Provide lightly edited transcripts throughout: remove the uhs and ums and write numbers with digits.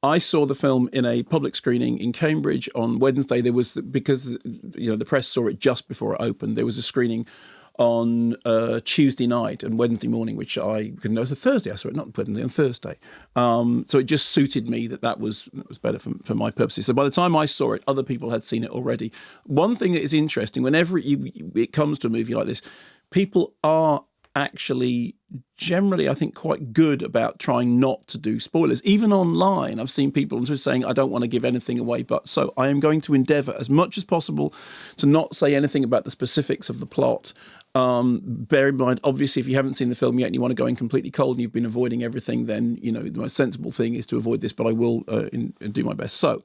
I saw the film in a public screening in Cambridge on Wednesday. There was, because the press saw it just before it opened, there was a screening on Tuesday night and Wednesday morning, which it was a Thursday. I saw it, not Wednesday, on Thursday. So it just suited me that was better for my purposes. So by the time I saw it, other people had seen it already. One thing that is interesting, whenever it comes to a movie like this, people are actually generally, I think, quite good about trying not to do spoilers. Even online, I've seen people just saying, I don't want to give anything away, but so I am going to endeavour as much as possible to not say anything about the specifics of the plot. Bear in mind, obviously, if you haven't seen the film yet and you want to go in completely cold and you've been avoiding everything, then, the most sensible thing is to avoid this, but I will do my best. So,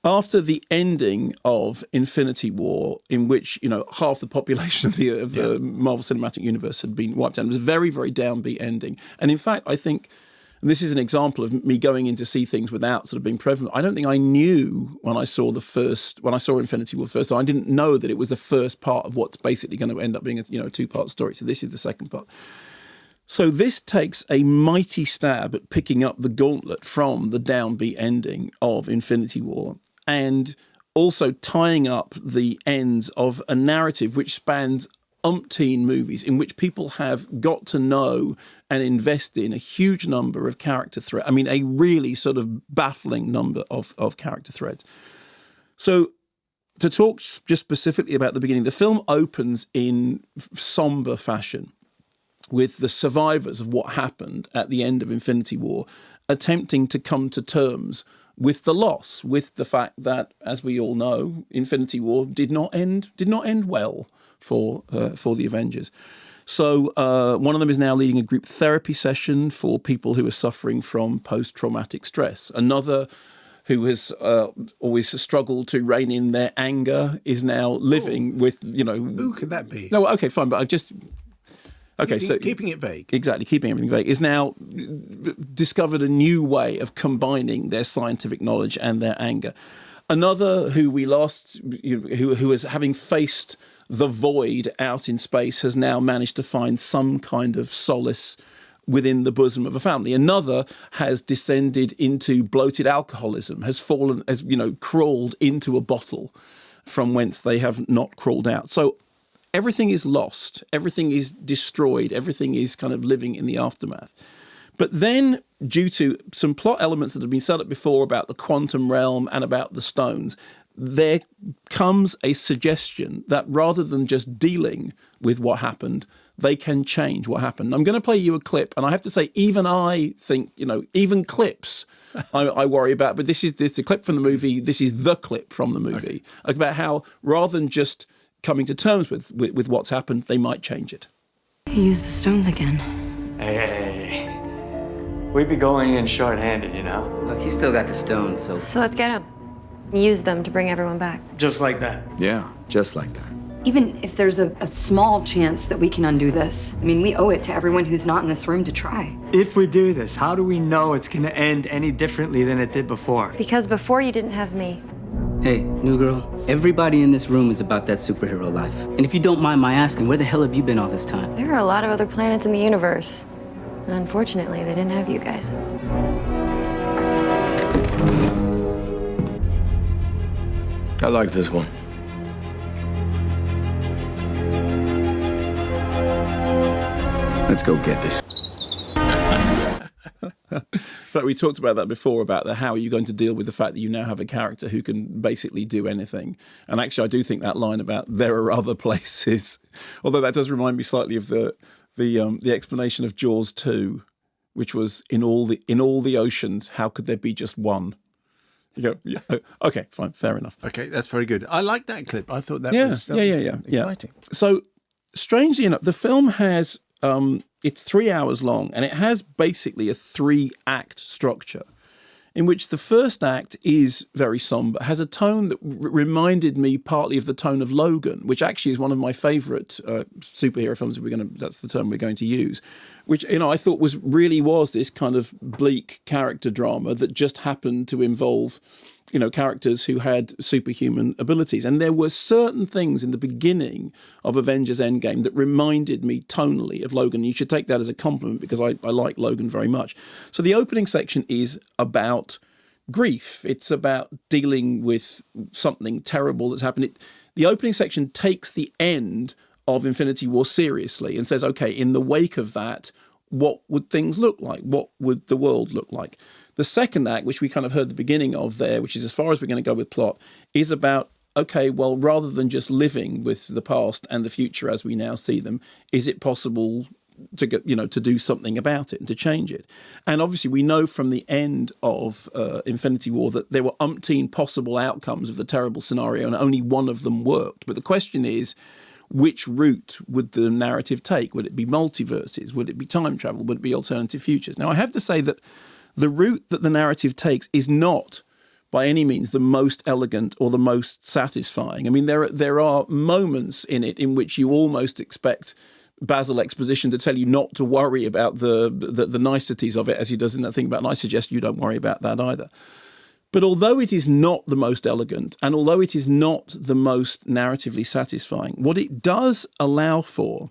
after the ending of Infinity War, in which half the population of the Marvel Cinematic Universe had been wiped out, it was a very, very downbeat ending. And in fact, I think this is an example of me going in to see things without sort of being prevalent. I don't think I knew when I saw Infinity War first. So I didn't know that it was the first part of what's basically going to end up being a two-part story. So this is the second part. So this takes a mighty stab at picking up the gauntlet from the downbeat ending of Infinity War and also tying up the ends of a narrative which spans umpteen movies in which people have got to know and invest in a huge number of character threads. I mean, a really sort of baffling number of character threads. So to talk just specifically about the beginning, the film opens in somber fashion with the survivors of what happened at the end of Infinity War attempting to come to terms with the loss, with the fact that, as we all know, Infinity War did not end well for the Avengers. So one of them is now leading a group therapy session for people who are suffering from post-traumatic stress. Another, who has always struggled to rein in their anger, is now living with, Who could that be? No, okay, fine, but I just... Okay, keeping it vague. Exactly, keeping everything vague, is now discovered a new way of combining their scientific knowledge and their anger. Another who we lost, who is having faced the void out in space, has now managed to find some kind of solace within the bosom of a family. Another has descended into bloated alcoholism, has crawled into a bottle from whence they have not crawled out. So everything is lost, everything is destroyed, everything is kind of living in the aftermath. But then, due to some plot elements that have been set up before about the quantum realm and about the stones, there comes a suggestion that rather than just dealing with what happened, they can change what happened. I'm going to play you a clip, and I have to say, even I think, even clips I worry about, but this is a clip from the movie, this is the clip from the movie, about how rather than just coming to terms with what's happened, they might change it. He used the stones again. Hey. We'd be going in short-handed, Look, he's still got the stones, so... So let's get him. Use them to bring everyone back. Just like that. Yeah, just like that. Even if there's a small chance that we can undo this, I mean, we owe it to everyone who's not in this room to try. If we do this, how do we know it's gonna end any differently than it did before? Because before you didn't have me. Hey, new girl, everybody in this room is about that superhero life. And if you don't mind my asking, where the hell have you been all this time? There are a lot of other planets in the universe. And unfortunately, they didn't have you guys. I like this one. Let's go get this. But we talked about that before, about how are you going to deal with the fact that you now have a character who can basically do anything. And actually, I do think that line about there are other places, although that does remind me slightly of the explanation of Jaws 2, which was in all the oceans, how could there be just one? You go, yeah, okay, fine, fair enough. Okay, that's very good. I like that clip. I thought that was exciting. Yeah. So, strangely enough, the film has it's 3 hours long, and it has basically a 3-act structure, in which the first act is very somber, has a tone that reminded me partly of the tone of Logan, which actually is one of my favourite superhero films. That's the term we're going to use, which I thought was this kind of bleak character drama that just happened to involve characters who had superhuman abilities. And there were certain things in the beginning of Avengers Endgame that reminded me tonally of Logan. You should take that as a compliment, because I like Logan very much. So the opening section is about grief. It's about dealing with something terrible that's happened. The opening section takes the end of Infinity War seriously and says, okay, in the wake of that, what would things look like? What would the world look like? The second act, which we kind of heard the beginning of there, which is as far as we're going to go with plot, is about, okay, well, rather than just living with the past and the future as we now see them, is it possible to get, to do something about it and to change it? And obviously we know from the end of Infinity War that there were umpteen possible outcomes of the terrible scenario and only one of them worked. But the question is, which route would the narrative take? Would it be multiverses? Would it be time travel? Would it be alternative futures? Now, I have to say that the route that the narrative takes is not by any means the most elegant or the most satisfying. I mean, there are moments in it in which you almost expect Basil Exposition to tell you not to worry about the niceties of it, as he does in that thing about, and I suggest you don't worry about that either. But although it is not the most elegant, and although it is not the most narratively satisfying, what it does allow for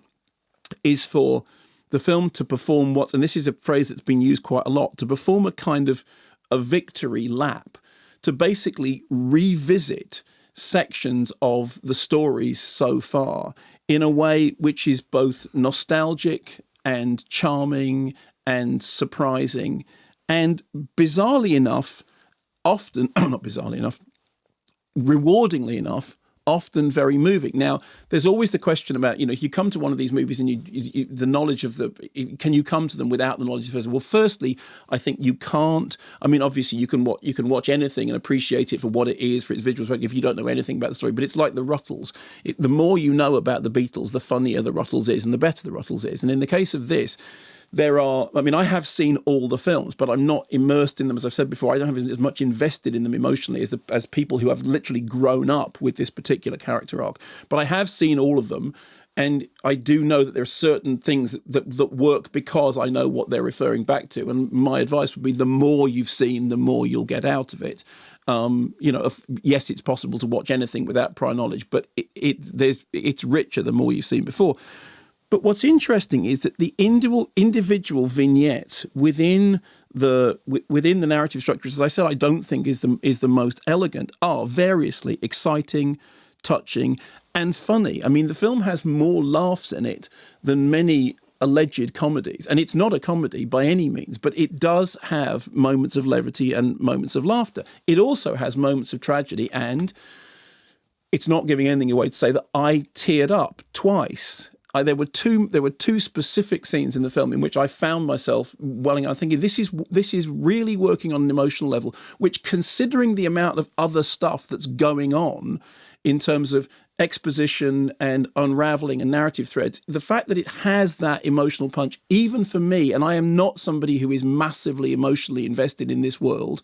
is for the film to perform and this is a phrase that's been used quite a lot, to perform a kind of a victory lap, to basically revisit sections of the stories so far in a way which is both nostalgic and charming and surprising and, bizarrely enough, often, not bizarrely enough, rewardingly enough, often very moving. Now, there's always the question about, if you come to one of these movies and you the knowledge of can you come to them without the knowledge of the? Well, firstly, I think you can't. I mean, obviously, you can watch anything and appreciate it for what it is, for its visual perspective, if you don't know anything about the story. But it's like the Rutles. The more you know about the Beatles, the funnier the Rutles is and the better the Rutles is. And in the case of this, I have seen all the films, but I'm not immersed in them. As I've said before, I don't have as much invested in them emotionally as people who have literally grown up with this particular character arc. But I have seen all of them, and I do know that there are certain things that work because I know what they're referring back to. And my advice would be, the more you've seen, the more you'll get out of it. Yes, it's possible to watch anything without prior knowledge, but it's richer the more you've seen before. But what's interesting is that the individual vignettes within the narrative structure, as I said, I don't think is the most elegant, are variously exciting, touching, and funny. I mean, the film has more laughs in it than many alleged comedies, and it's not a comedy by any means, but it does have moments of levity and moments of laughter. It also has moments of tragedy, and it's not giving anything away to say that I teared up twice. There were two specific scenes in the film in which I found myself welling up, thinking this is really working on an emotional level, which, considering the amount of other stuff that's going on in terms of exposition and unraveling and narrative threads, the fact that it has that emotional punch, even for me, and I am not somebody who is massively emotionally invested in this world,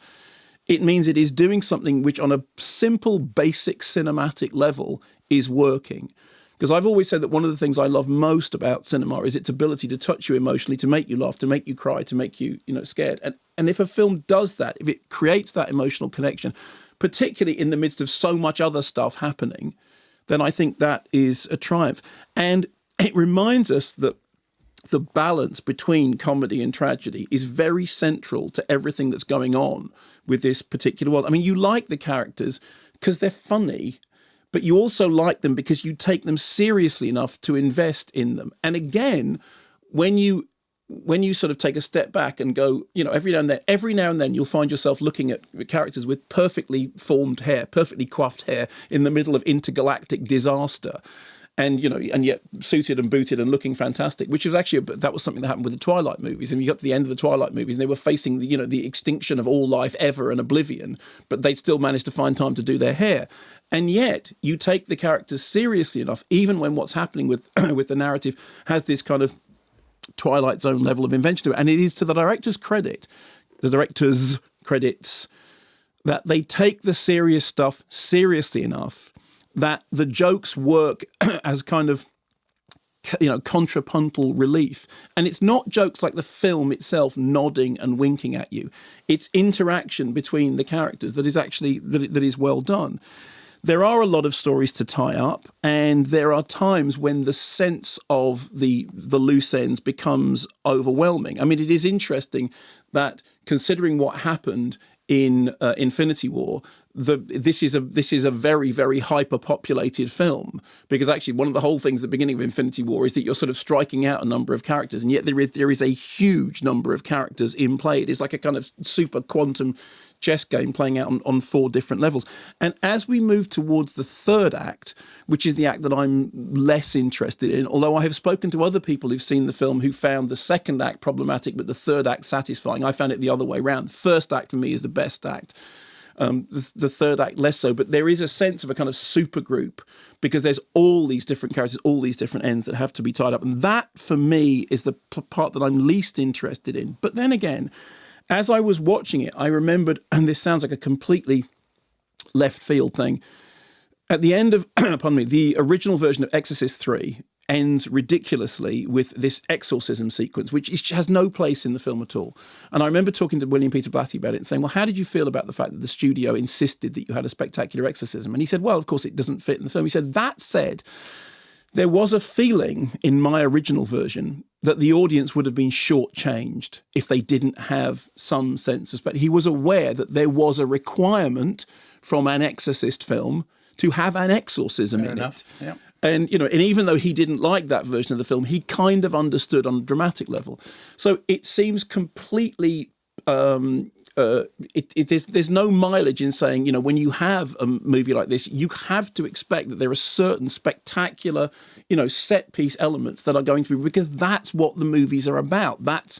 it means it is doing something which on a simple, basic cinematic level is working. Because I've always said that one of the things I love most about cinema is its ability to touch you emotionally, to make you laugh, to make you cry, to make you, scared. And if a film does that, if it creates that emotional connection, particularly in the midst of so much other stuff happening, then I think that is a triumph. And it reminds us that the balance between comedy and tragedy is very central to everything that's going on with this particular world. I mean, you like the characters because they're funny, but you also like them because you take them seriously enough to invest in them. And again, when you sort of take a step back and go, every now and then you'll find yourself looking at characters with perfectly formed hair, perfectly coiffed hair in the middle of intergalactic disaster. And yet suited and booted and looking fantastic, which was that was something that happened with the Twilight movies. And you got to the end of the Twilight movies, and they were facing the extinction of all life ever and oblivion, but they'd still managed to find time to do their hair. And yet you take the characters seriously enough, even when what's happening with with the narrative has this kind of Twilight Zone level of invention to it. And it is to the director's credits, that they take the serious stuff seriously enough that the jokes work as kind of, contrapuntal relief. And it's not jokes like the film itself nodding and winking at you. It's interaction between the characters that is well done. There are a lot of stories to tie up, and there are times when the sense of the loose ends becomes overwhelming. I mean, it is interesting that, considering what happened in Infinity War, this is a very, very hyper-populated film, because actually one of the whole things at the beginning of Infinity War is that you're sort of striking out a number of characters, and yet there is a huge number of characters in play. It is like a kind of super quantum chess game playing out on 4 different levels. And as we move towards the third act, which is the act that I'm less interested in, although I have spoken to other people who've seen the film who found the second act problematic but the third act satisfying. I found it the other way around. The first act for me is the best act. The third act less so, but there is a sense of a kind of super group, because there's all these different characters, all these different ends that have to be tied up. And that, for me, is the part that I'm least interested in. But then again, as I was watching it, I remembered, and this sounds like a completely left field thing, at the end of, pardon me, the original version of Exorcist 3 ends ridiculously with this exorcism sequence, which has no place in the film at all. And I remember talking to William Peter Blatty about it and saying, well, how did you feel about the fact that the studio insisted that you had a spectacular exorcism? And he said, well, of course, it doesn't fit in the film. He said, that said, there was a feeling in my original version that the audience would have been shortchanged if they didn't have some sense of spectacle. He was aware that there was a requirement from an exorcist film to have an exorcism in it. Yeah. And, you know, and even though he didn't like that version of the film, he kind of understood on a dramatic level. So it seems completely, there's no mileage in saying, you know, when you have a movie like this, you have to expect that there are certain spectacular, you know, set piece elements that are going to be, because that's what the movies are about. That's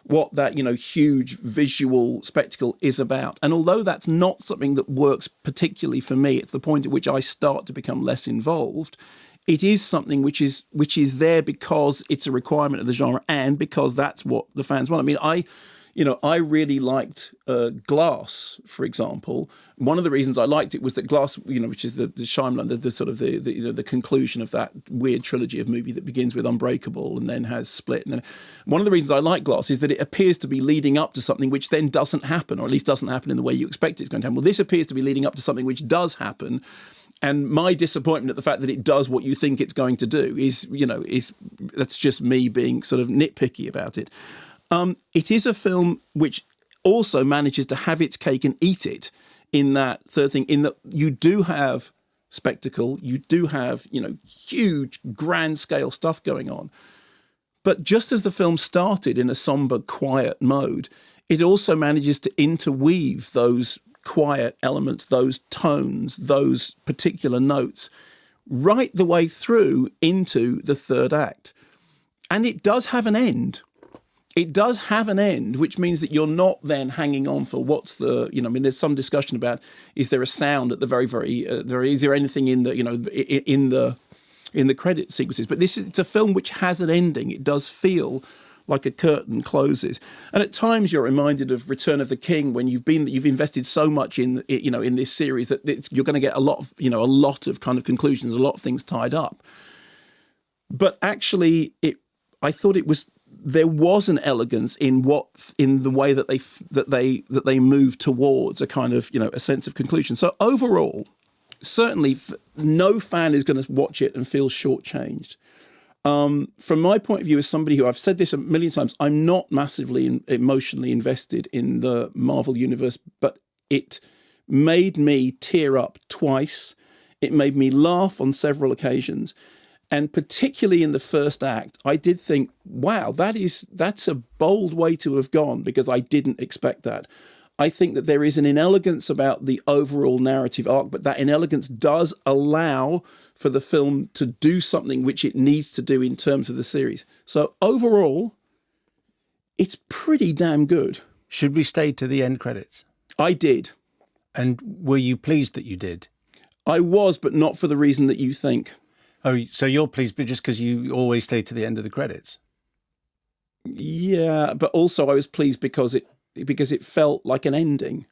what that, you know, huge visual spectacle is about. And although that's not something that works particularly for me, it's the point at which I start to become less involved. It is something which is there because it's a requirement of the genre and because that's what the fans want. I mean, I really liked Glass, for example. One of the reasons I liked it was that Glass, you know, which is the Shyamalan, the sort of the you know, the conclusion of that weird trilogy of movie that begins with Unbreakable and then has Split. And then one of the reasons I like Glass is that it appears to be leading up to something which then doesn't happen, or at least doesn't happen in the way you expect it's going to happen. Well, this appears to be leading up to something which does happen. And my disappointment at the fact that it does what you think it's going to do is that's just me being sort of nitpicky about it. It is a film which also manages to have its cake and eat it in that third thing, in that you do have spectacle, you do have, you know, huge grand scale stuff going on. But just as the film started in a somber, quiet mode, it also manages to interweave those quiet elements, those tones, those particular notes, right the way through into the third act. And it does have an end. It does have an end, which means that you're not then hanging on for what's the, you know, I mean, there's some discussion about, is there a sound at the very, is there anything in the, you know, in the credit sequences? But it's a film which has an ending. It does feel like a curtain closes. And at times you're reminded of Return of the King, when you've invested so much in, you know, in this series that you're going to get a lot of kind of conclusions, a lot of things tied up. But actually, I thought there was an elegance in the way that they move towards a kind of, you know, a sense of conclusion. So overall, certainly no fan is going to watch it and feel shortchanged. From my point of view, as somebody who, I've said this a million times, I'm not massively emotionally invested in the Marvel universe, but it made me tear up twice. It made me laugh on several occasions. And particularly in the first act, I did think, wow, that's a bold way to have gone, because I didn't expect that. I think that there is an inelegance about the overall narrative arc, but that inelegance does allow for the film to do something which it needs to do in terms of the series. So overall, it's pretty damn good. Should we stay to the end credits? I did. And were you pleased that you did? I was, but not for the reason that you think. Oh, so you're pleased, but just because you always stay to the end of the credits? Yeah, but also I was pleased because it felt like an ending.